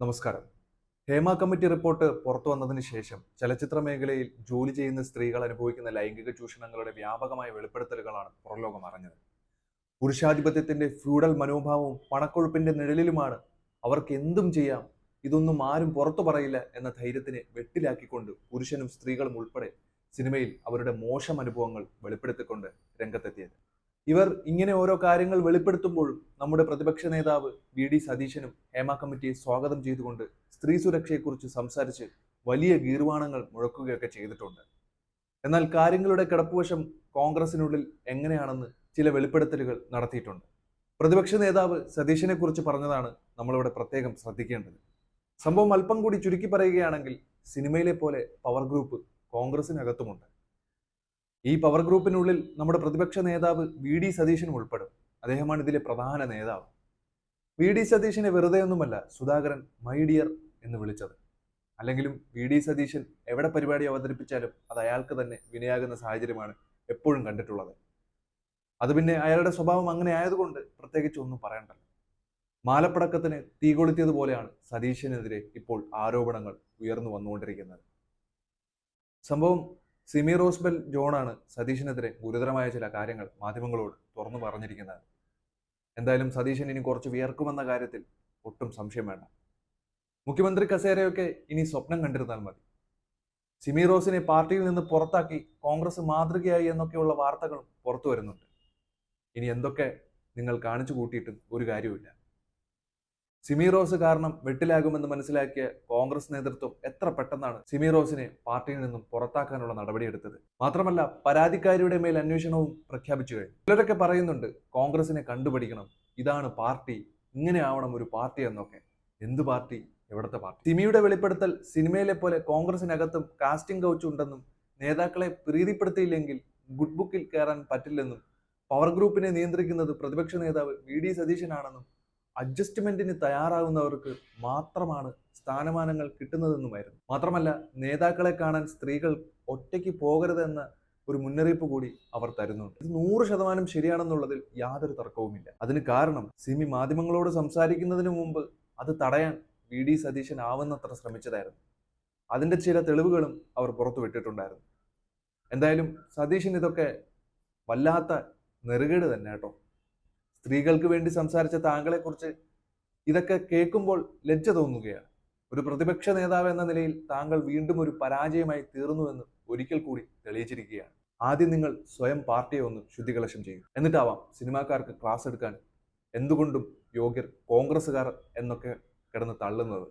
നമസ്കാരം. Hema committee report പുറത്തു വന്നതിന് ശേഷം ചലച്ചിത്ര മേഖലയിൽ ജോലി ചെയ്യുന്ന സ്ത്രീകൾ അനുഭവിക്കുന്ന ലൈംഗിക ചൂഷണങ്ങളുടെ വ്യാപകമായ വെളിപ്പെടുത്തലുകളാണ് പുറംലോകം അറിഞ്ഞത്. പുരുഷാധിപത്യത്തിന്റെ ഫ്യൂഡൽ മനോഭാവവും പണക്കൊഴുപ്പിന്റെ നിഴലിലുമാണ് അവർക്ക് എന്തും ചെയ്യാം, ഇതൊന്നും ആരും പുറത്തു പറയില്ല എന്ന ധൈര്യത്തിനെ വെട്ടിലാക്കിക്കൊണ്ട് പുരുഷനും സ്ത്രീകളും ഉൾപ്പെടെ സിനിമയിൽ അവരുടെ മോശം അനുഭവങ്ങൾ വെളിപ്പെടുത്തിക്കൊണ്ട് രംഗത്തെത്തിയത്. ഇവർ ഇങ്ങനെ ഓരോ കാര്യങ്ങൾ വെളിപ്പെടുത്തുമ്പോഴും നമ്മുടെ പ്രതിപക്ഷ നേതാവ് വി.ഡി. സതീശനും ഹേമ കമ്മിറ്റിയെ സ്വാഗതം ചെയ്തുകൊണ്ട് സ്ത്രീ സുരക്ഷയെക്കുറിച്ച് സംസാരിച്ച് വലിയ ഗീർവാണങ്ങൾ മുഴക്കുകയൊക്കെ ചെയ്തിട്ടുണ്ട്. എന്നാൽ കാര്യങ്ങളുടെ കിടപ്പുവശം കോൺഗ്രസിനുള്ളിൽ എങ്ങനെയാണെന്ന് ചില വെളിപ്പെടുത്തലുകൾ നടത്തിയിട്ടുണ്ട്. പ്രതിപക്ഷ നേതാവ് സതീശനെ കുറിച്ച് പറഞ്ഞതാണ് നമ്മളിവിടെ പ്രത്യേകം ശ്രദ്ധിക്കേണ്ടത്. സംഭവം അല്പം കൂടി ചുരുക്കി പറയുകയാണെങ്കിൽ സിനിമയിലെ പോലെ പവർ ഗ്രൂപ്പ് കോൺഗ്രസിനകത്തുമുണ്ട്. ഈ പവർ ഗ്രൂപ്പിനുള്ളിൽ നമ്മുടെ പ്രതിപക്ഷ നേതാവ് വി.ഡി. സതീശനും ഉൾപ്പെടും. അദ്ദേഹമാണ് ഇതിലെ പ്രധാന നേതാവ്. വി.ഡി. സതീശനെ വെറുതെയൊന്നുമല്ല സുധാകരൻ മൈ ഡിയർ എന്ന് വിളിച്ചത്. അല്ലെങ്കിലും വി.ഡി. സതീശൻ എവിടെ പരിപാടി അവതരിപ്പിച്ചാലും അത് അയാൾക്ക് തന്നെ വിനയാകുന്ന സാഹചര്യമാണ് എപ്പോഴും കണ്ടിട്ടുള്ളത്. അത് പിന്നെ അയാളുടെ സ്വഭാവം അങ്ങനെ ആയതുകൊണ്ട് പ്രത്യേകിച്ച് ഒന്നും പറയണ്ടല്ലോ. മാലപ്പടക്കത്തിന് തീ കൊളുത്തിയതുപോലെയാണ് സതീശനെതിരെ ഇപ്പോൾ ആരോപണങ്ങൾ ഉയർന്നു വന്നുകൊണ്ടിരിക്കുന്നത്. സംഭവം സിമി റോസ്ബെൽ ജോണാണ് സതീശനെതിരെ ഗുരുതരമായ ചില കാര്യങ്ങൾ മാധ്യമങ്ങളോട് തുറന്നു പറഞ്ഞിരിക്കുന്നത്. എന്തായാലും സതീശൻ ഇനി കുറച്ച് വിയർക്കുമെന്ന കാര്യത്തിൽ ഒട്ടും സംശയം വേണ്ട. മുഖ്യമന്ത്രി കസേരയൊക്കെ ഇനി സ്വപ്നം കണ്ടിരുന്നാൽ മതി. സിമി റോസിനെ പാർട്ടിയിൽ നിന്ന് പുറത്താക്കി കോൺഗ്രസ് മാതൃകയായി എന്നൊക്കെയുള്ള വാർത്തകളും പുറത്തു വരുന്നുണ്ട്. ഇനി എന്തൊക്കെ നിങ്ങൾ കാണിച്ചു കൂട്ടിയിട്ടും ഒരു കാര്യവുമില്ല. സിമി റോസ് കാരണം വെട്ടിലാകുമെന്ന് മനസ്സിലാക്കിയ കോൺഗ്രസ് നേതൃത്വം എത്ര പെട്ടെന്നാണ് സിമി റോസിനെ പാർട്ടിയിൽ നിന്നും പുറത്താക്കാനുള്ള നടപടിയെടുത്തത്. മാത്രമല്ല പരാതിക്കാരിയുടെ മേൽ അന്വേഷണവും പ്രഖ്യാപിച്ചു കഴിഞ്ഞു. ചിലരൊക്കെ പറയുന്നുണ്ട് കോൺഗ്രസിനെ കണ്ടുപിടിക്കണം, ഇതാണ് പാർട്ടി, ഇങ്ങനെ ആവണം ഒരു പാർട്ടി എന്നൊക്കെ. എന്ത് പാർട്ടി, എവിടത്തെ പാർട്ടി? സിമിയുടെ വെളിപ്പെടുത്തൽ സിനിമയിലെ പോലെ കോൺഗ്രസിനകത്തും കാസ്റ്റിംഗ് കൗച്ച് ഉണ്ടെന്നും നേതാക്കളെ പ്രീതിപ്പെടുത്തിയില്ലെങ്കിൽ ഗുഡ് ബുക്കിൽ കയറാൻ പറ്റില്ലെന്നും പവർ ഗ്രൂപ്പിനെ നിയന്ത്രിക്കുന്നത് പ്രതിപക്ഷ നേതാവ് വി.ഡി. സതീശനാണെന്നും അഡ്ജസ്റ്റ്മെന്റിന് തയ്യാറാകുന്നവർക്ക് മാത്രമാണ് സ്ഥാനമാനങ്ങൾ കിട്ടുന്നതെന്നുമായിരുന്നു. മാത്രമല്ല നേതാക്കളെ കാണാൻ സ്ത്രീകൾ ഒറ്റയ്ക്ക് പോകരുതെന്ന ഒരു മുന്നറിയിപ്പ് കൂടി അവർ തരുന്നുണ്ട്. ഇത് 100% ശരിയാണെന്നുള്ളതിൽ യാതൊരു തർക്കവുമില്ല. അതിന് കാരണം സിമി മാധ്യമങ്ങളോട് സംസാരിക്കുന്നതിന് മുമ്പ് അത് തടയാൻ വി.ഡി. സതീശൻ ആവുന്നത്ര ശ്രമിച്ചതായിരുന്നു. അതിന്റെ ചില തെളിവുകളും അവർ പുറത്തു വിട്ടിട്ടുണ്ടായിരുന്നു. എന്തായാലും സതീശൻ ഇതൊക്കെ വല്ലാത്ത നെറുകേട് തന്നെ കേട്ടോ. സ്ത്രീകൾക്ക് വേണ്ടി സംസാരിച്ച താങ്കളെക്കുറിച്ച് ഇതൊക്കെ കേൾക്കുമ്പോൾ ലജ്ജ തോന്നുകയാണ്. ഒരു പ്രതിപക്ഷ നേതാവ് എന്ന നിലയിൽ താങ്കൾ വീണ്ടും ഒരു പരാജയമായി തീർന്നുവെന്ന് ഒരിക്കൽ കൂടി തെളിയിച്ചിരിക്കുകയാണ്. ആദ്യം നിങ്ങൾ സ്വയം പാർട്ടിയെ ഒന്ന് ശുദ്ധികലശം ചെയ്യും. എന്നിട്ടാവാം സിനിമാക്കാർക്ക് ക്ലാസ് എടുക്കാൻ എന്തുകൊണ്ടും യോഗ്യർ കോൺഗ്രസ്സുകാർ എന്നൊക്കെ കിടന്ന് തള്ളുന്നത്.